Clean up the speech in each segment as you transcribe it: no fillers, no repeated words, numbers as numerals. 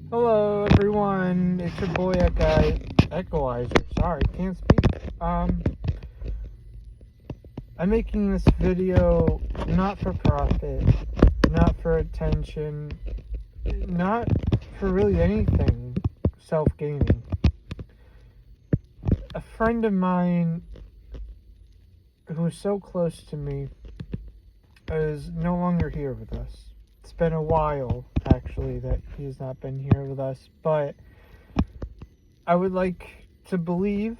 Hello everyone, it's your boy Echoizer. Sorry, can't speak. I'm making this video not for profit, not for attention, not for really anything self-gaining. A friend of mine who is so close to me is no longer here with us. It's been a while, actually, that he's not been here with us, but I would like to believe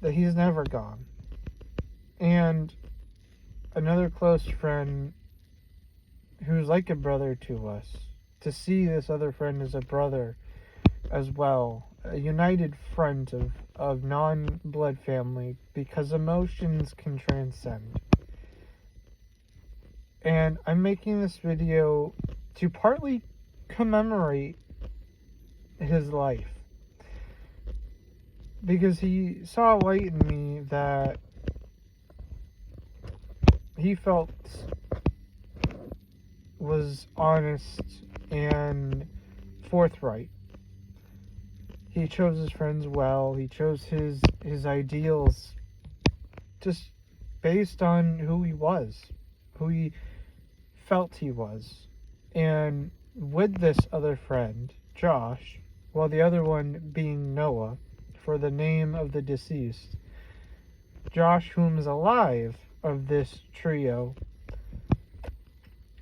that he's never gone. And another close friend who's like a brother to us, to see this other friend as a brother as well, a united front of non-blood family, because emotions can transcend. And I'm making this video to partly commemorate his life, because he saw a light in me that he felt was honest and forthright. He chose his friends well. He chose his ideals just based on who he was, who he felt he was. And with this other friend, Josh, while the other one being Noah, for the name of the deceased, Josh, whom is alive of this trio,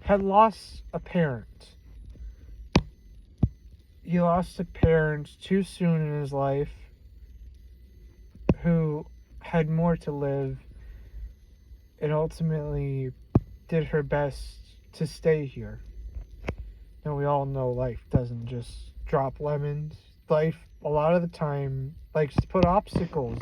had lost a parent. He lost a parent too soon in his life, who had more to live and ultimately did her best to stay here. Now, we all know life doesn't just drop lemons. Life, a lot of the time, likes to put obstacles,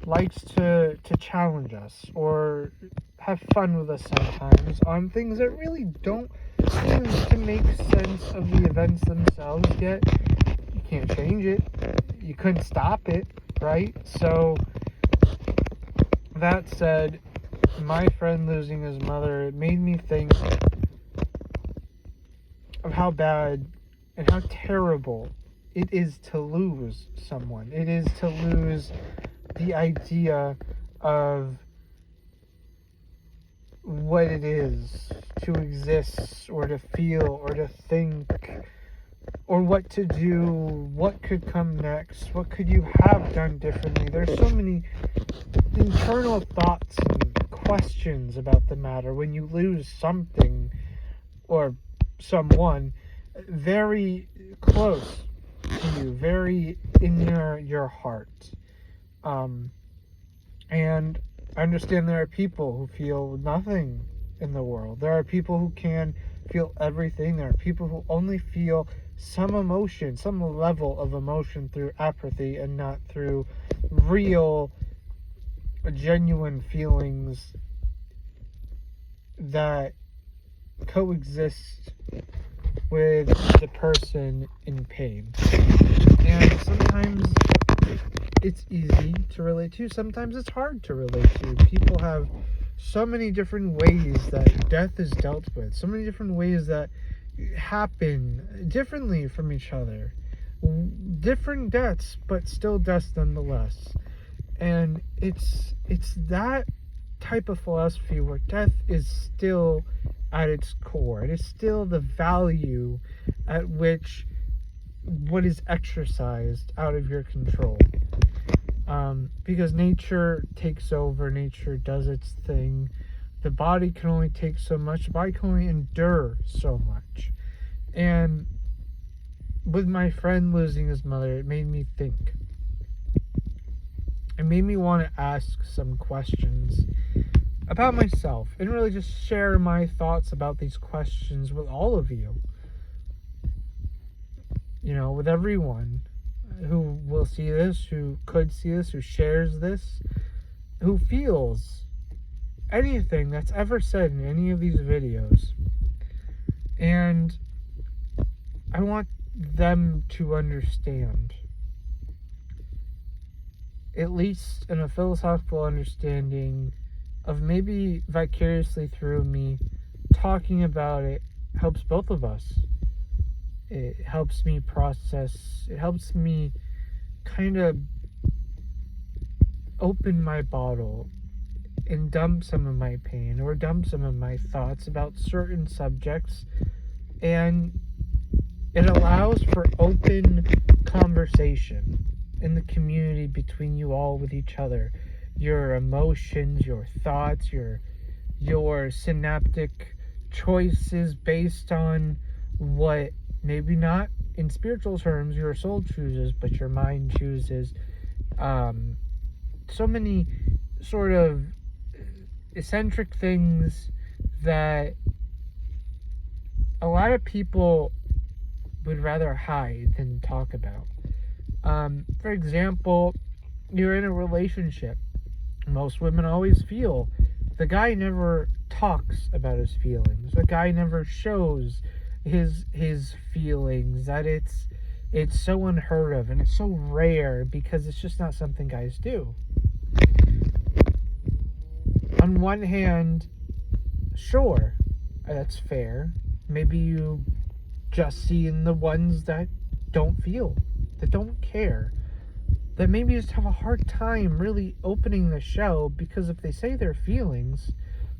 likes to challenge us, or have fun with us sometimes on things that really don't seem to make sense of the events themselves, yet you can't change it. You couldn't stop it, right? So, that said, my friend losing his mother, it made me think of how bad and how terrible it is to lose someone. It is to lose the idea of what it is to exist, or to feel, or to think, or what to do, what could come next, what could you have done differently. There's so many internal thoughts and questions about the matter when you lose something or someone very close to you, very in your heart. And I understand there are people who feel nothing in the world. There are people who can feel everything. There are people who only feel some emotion, some level of emotion through apathy and not through real, genuine feelings that coexist with the person in pain. And sometimes it's easy to relate to, sometimes it's hard to relate to. People have so many different ways that death is dealt with, so many different ways that happen differently from each other. Different deaths, but still deaths nonetheless. And it's that type of philosophy where death is still at its core. It is still the value at which what is exercised out of your control. Because nature takes over, nature does its thing. The body can only take so much, the body can only endure so much. And with my friend losing his mother, it made me think. It made me want to ask some questions about myself, and really just share my thoughts about these questions with all of you. You know, with everyone who will see this, who could see this, who shares this, who feels anything that's ever said in any of these videos. And I want them to understand, at least in a philosophical understanding, of maybe vicariously through me talking about it helps both of us. It helps me process, it helps me kind of open my bottle and dump some of my pain or dump some of my thoughts about certain subjects, and it allows for open conversation in the community between you all with each other. Your emotions, your thoughts, your synaptic choices based on what maybe not in spiritual terms your soul chooses, but your mind chooses. So many sort of eccentric things that a lot of people would rather hide than talk about. For example, you're in a relationship. Most women always feel the guy never talks about his feelings. The guy never shows his feelings. That it's so unheard of and it's so rare because it's just not something guys do. On one hand, sure, that's fair. Maybe you just see in the ones that don't feel, that don't care, that maybe just have a hard time really opening the shell, because if they say their feelings,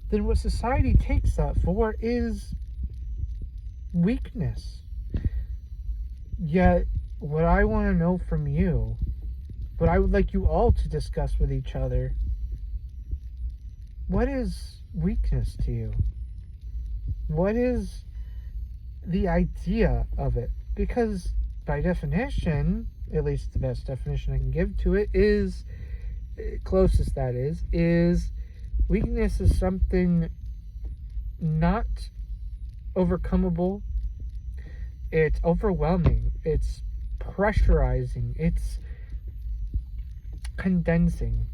then what society takes that for is weakness. Yet, what I want to know from you, what I would like you all to discuss with each other, what is weakness to you? What is the idea of it? Because by definition, at least the best definition I can give to it is, closest that is weakness is something not overcomable. It's overwhelming. It's pressurizing. It's condensing.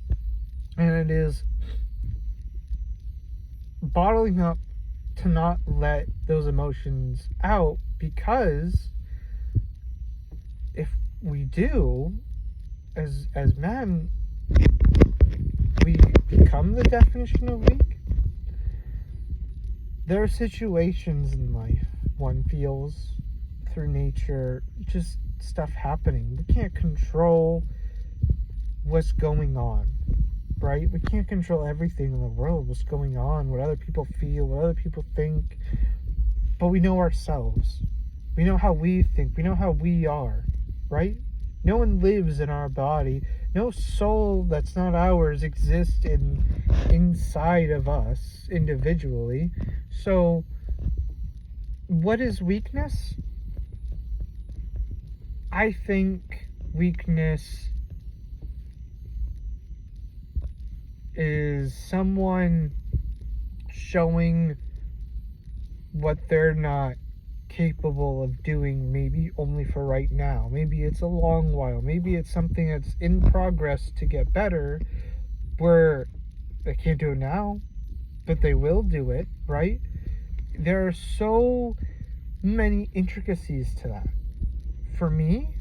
And it is bottling up to not let those emotions out, because if we do, as men, we become the definition of weak. There are situations in life one feels through nature, just stuff happening. We can't control what's going on, right? We can't control everything in the world, what's going on, what other people feel, what other people think, but we know ourselves. We know how we think. We know how we are, right? No one lives in our body. No soul that's not ours exists inside of us individually. So, what is weakness? I think weakness is someone showing what they're not capable of doing, maybe only for right now. Maybe it's a long while. Maybe it's something that's in progress to get better, where they can't do it now, but they will do it, right? There are so many intricacies to that. For me,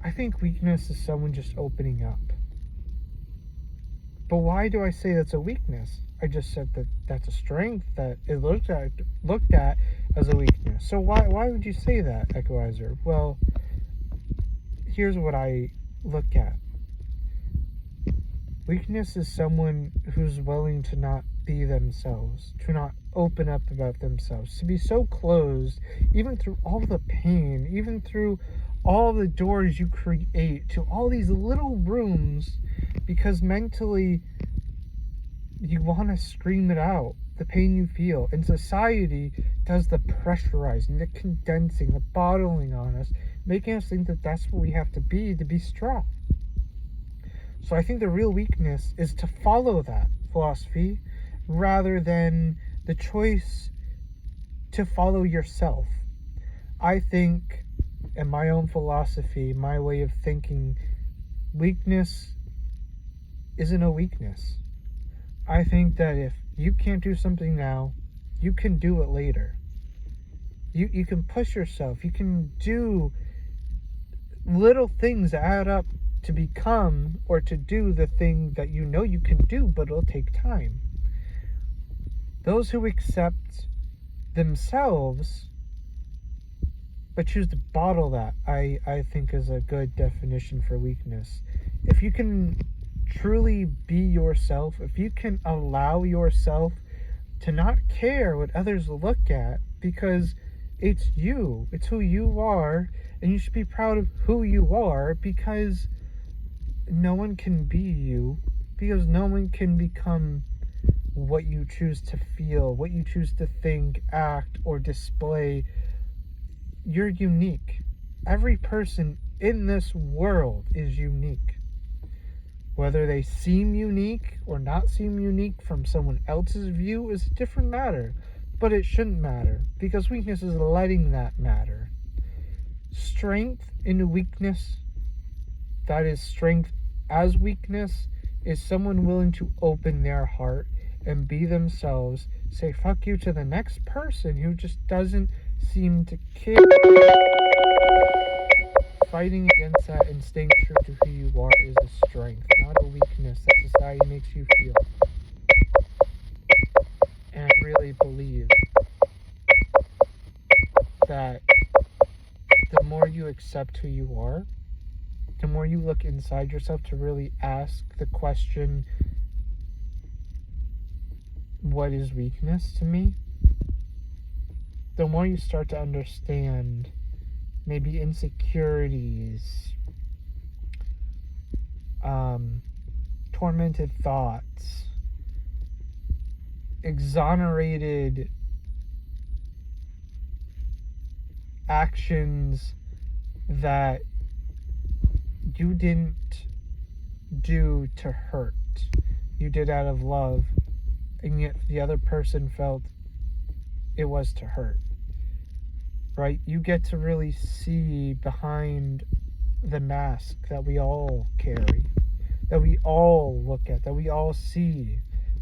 I think weakness is someone just opening up. But why do I say that's a weakness? I just said that that's a strength that is looked at as a weakness. So why would you say that, Equalizer? Well, here's what I look at. Weakness is someone who's willing to not be themselves, to not open up about themselves, to be so closed, even through all the pain, even through all the doors you create, to all these little rooms, because mentally you want to scream it out, the pain you feel. And society does the pressurizing, the condensing, the bottling on us, making us think that that's what we have to be strong. So I think the real weakness is to follow that philosophy rather than the choice to follow yourself. I think, in my own philosophy, my way of thinking, weakness isn't a weakness. I think that if you can't do something now, you can do it later. You can push yourself. You can do little things that add up to become or to do the thing that you know you can do, but it'll take time. Those who accept themselves but choose to bottle that, I think is a good definition for weakness. If you can truly be yourself, if you can allow yourself to not care what others look at, because it's you, it's who you are, and you should be proud of who you are, because no one can be you, because no one can become what you choose to feel, what you choose to think, act, or display. You're unique. Every person in this world is unique. Whether they seem unique or not seem unique from someone else's view is a different matter, but it shouldn't matter, because weakness is letting that matter. Strength in weakness, that is strength as weakness, is someone willing to open their heart and be themselves, say fuck you to the next person who just doesn't seem to care. Fighting against that and staying true to who you are is a strength, not a weakness that society makes you feel. And I really believe that the more you accept who you are, the more you look inside yourself to really ask the question, what is weakness to me? The more you start to understand maybe insecurities, tormented thoughts, exonerated actions that you didn't do to hurt, you did out of love, and yet the other person felt it was to hurt, right? You get to really see behind the mask that we all carry, that we all look at, that we all see,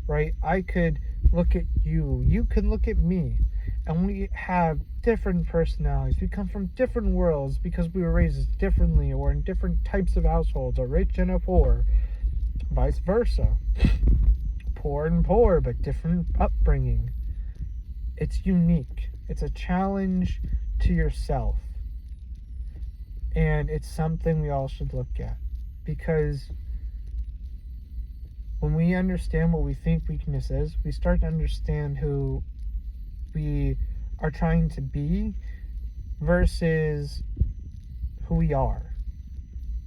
right? I could look at you, you can look at me, and we have different personalities. We come from different worlds because we were raised differently, or in different types of households, a rich and a poor, vice versa. Poor and poor, but different upbringing. It's unique. It's a challenge to yourself. And it's something we all should look at, because when we understand what we think weakness is, we start to understand who we are trying to be versus who we are,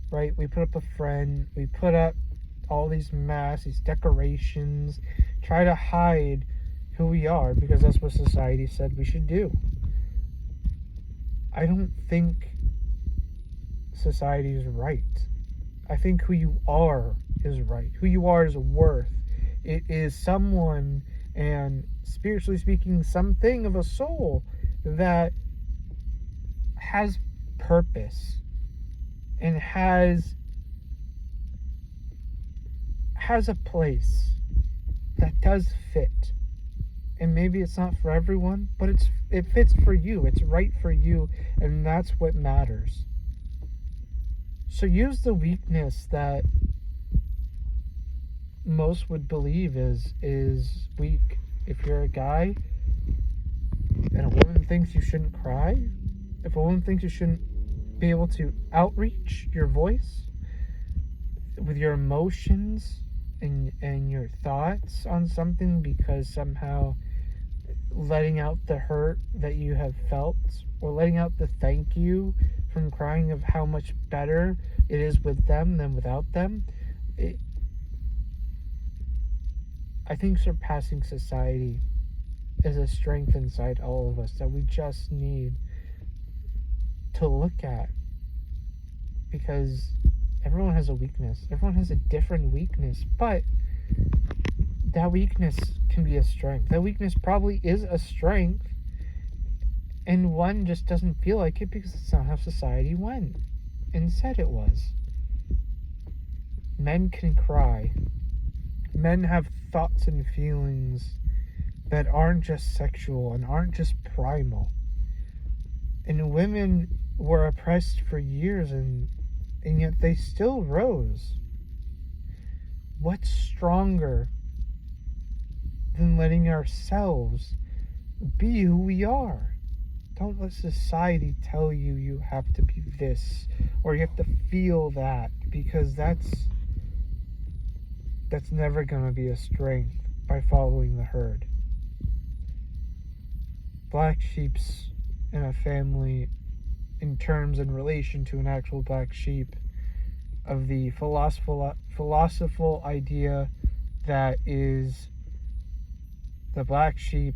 right? We put up a friend, we put up all these masks, these decorations, try to hide who we are because that's what society said we should do. I don't think society is right. I think who you are is right. Who you are is worth. It is someone, and spiritually speaking, something of a soul that has purpose and has a place that does fit. And maybe it's not for everyone, but it fits for you. It's right for you, and that's what matters. So use the weakness that most would believe is weak. If you're a guy and a woman thinks you shouldn't cry, if a woman thinks you shouldn't be able to outreach your voice with your emotions and your thoughts on something, because somehow letting out the hurt that you have felt, or letting out the thank you from crying of how much better it is with them than without them, I think surpassing society is a strength inside all of us that we just need to look at, because everyone has a weakness. Everyone has a different weakness, but that weakness can be a strength. That weakness probably is a strength, and one just doesn't feel like it because it's not how society went and said it was. Men can cry. Men have thoughts and feelings that aren't just sexual and aren't just primal. And women were oppressed for years, and yet they still rose. What's stronger than letting ourselves be who we are? Don't let society tell you you have to be this or you have to feel that, because that's never going to be a strength by following the herd. Black sheeps in a family, in terms in relation to an actual black sheep, of the philosophical idea that is the black sheep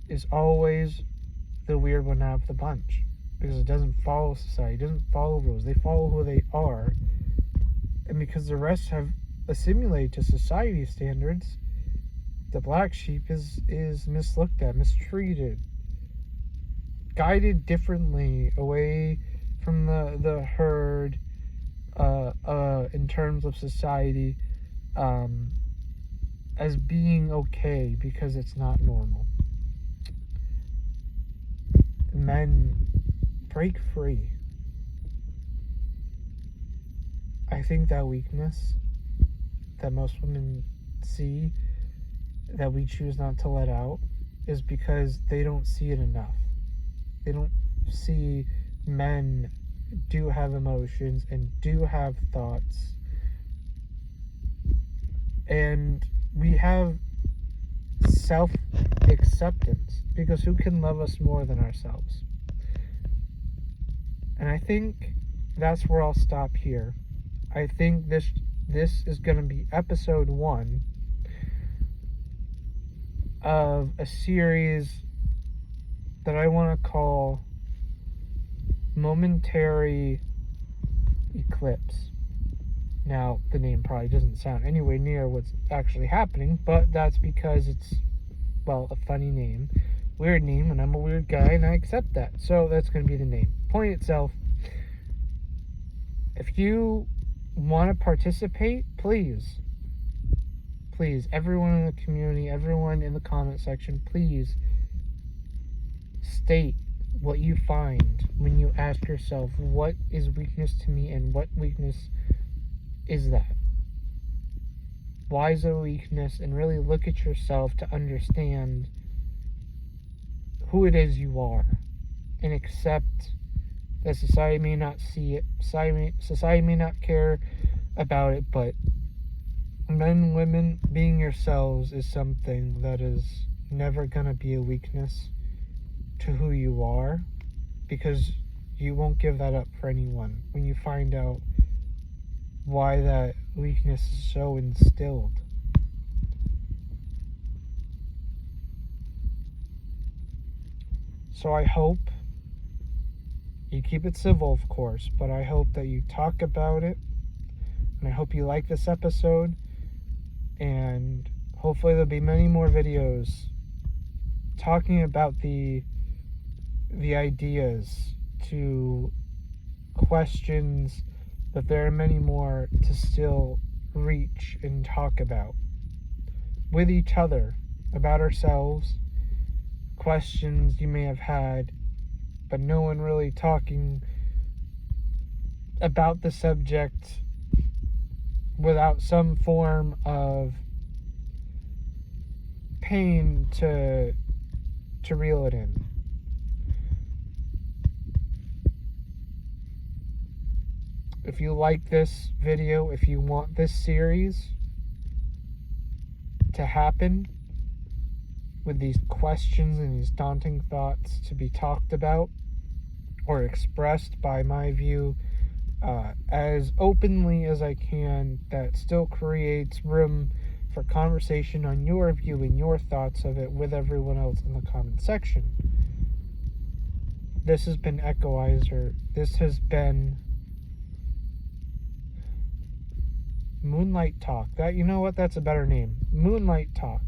is always the weird one out of the bunch, because it doesn't follow society, it doesn't follow rules, they follow who they are. And because the rest have assimilated to society standards, the black sheep is mislooked at, mistreated, guided differently away from the herd in terms of society, as being okay because it's not normal. Men, break free. I think that weakness that most women see that we choose not to let out is because they don't see it enough. They don't see men do have emotions and do have thoughts. And we have self-acceptance, because who can love us more than ourselves? And I think that's where I'll stop here. I think this is going to be episode 1 of a series that I want to call Momentary Eclipse. Now, the name probably doesn't sound anywhere near what's actually happening, but that's because it's, well, a funny name, weird name, and I'm a weird guy, and I accept that. So that's going to be the name. Point itself. If you want to participate, please, everyone in the community, everyone in the comment section, please state what you find when you ask yourself, what is weakness to me, and what weakness is that? Why is it a weakness? And really look at yourself to understand who it is you are, and accept that society may not see it, society may not care about it, but men and women, being yourselves is something that is never going to be a weakness to who you are, because you won't give that up for anyone when you find out why that weakness is so instilled. So I hope you keep it civil, of course, but I hope that you talk about it, and I hope you like this episode, and hopefully there'll be many more videos talking about the ideas to questions, but there are many more to still reach and talk about with each other, about ourselves, questions you may have had, but no one really talking about the subject without some form of pain to reel it in. If you like this video, if you want this series to happen, with these questions and these daunting thoughts to be talked about or expressed by my view as openly as I can, that still creates room for conversation on your view and your thoughts of it with everyone else in the comment section. This has been Echoizer. This has been Moonlight Talk. That, you know what? That's a better name. Moonlight Talk.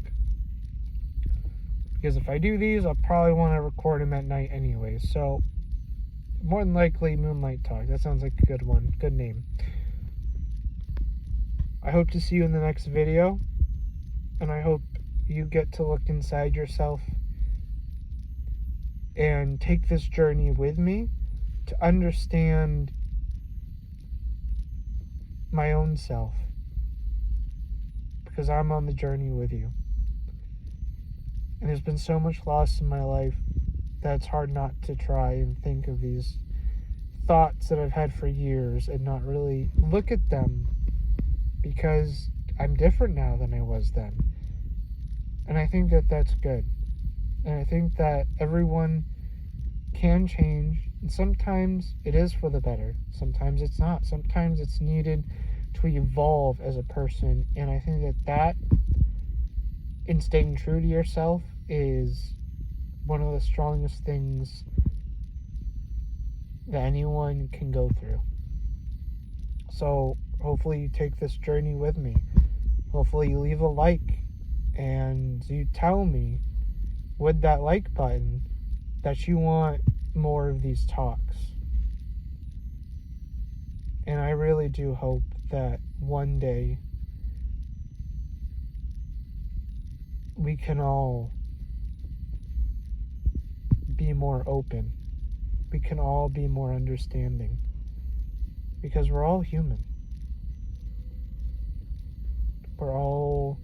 Because if I do these, I'll probably want to record them at night anyway. So, more than likely, Moonlight Talk. That sounds like a good one. Good name. I hope to see you in the next video. And I hope you get to look inside yourself and take this journey with me to understand my own self. Because I'm on the journey with you. And there's been so much loss in my life that's hard not to try and think of these thoughts that I've had for years and not really look at them, because I'm different now than I was then. And I think that that's good. And I think that everyone can change, and sometimes it is for the better, sometimes it's not, sometimes it's needed to evolve as a person. And I think that in staying true to yourself is one of the strongest things that anyone can go through. So hopefully you take this journey with me. Hopefully you leave a like and you tell me with that like button that you want more of these talks. And I really do hope that one day we can all be more open. We can all be more understanding. Because we're all human. We're all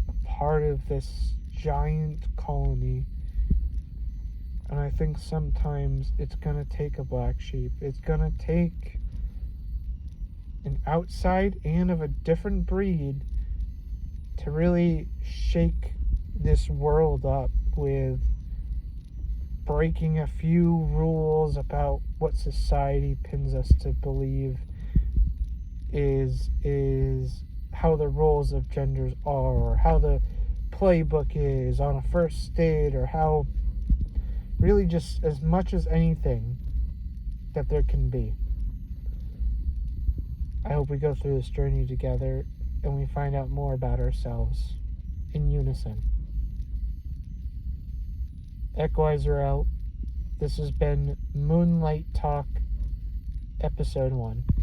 a part of this giant colony. And I think sometimes it's going to take a black sheep. It's going to take an outside and of a different breed to really shake this world up with breaking a few rules about what society pins us to believe is how the roles of genders are, or how the playbook is on a first date, or how really just as much as anything that there can be. I hope we go through this journey together and we find out more about ourselves in unison. Equalizer out. This has been Moonlight Talk, Episode 1.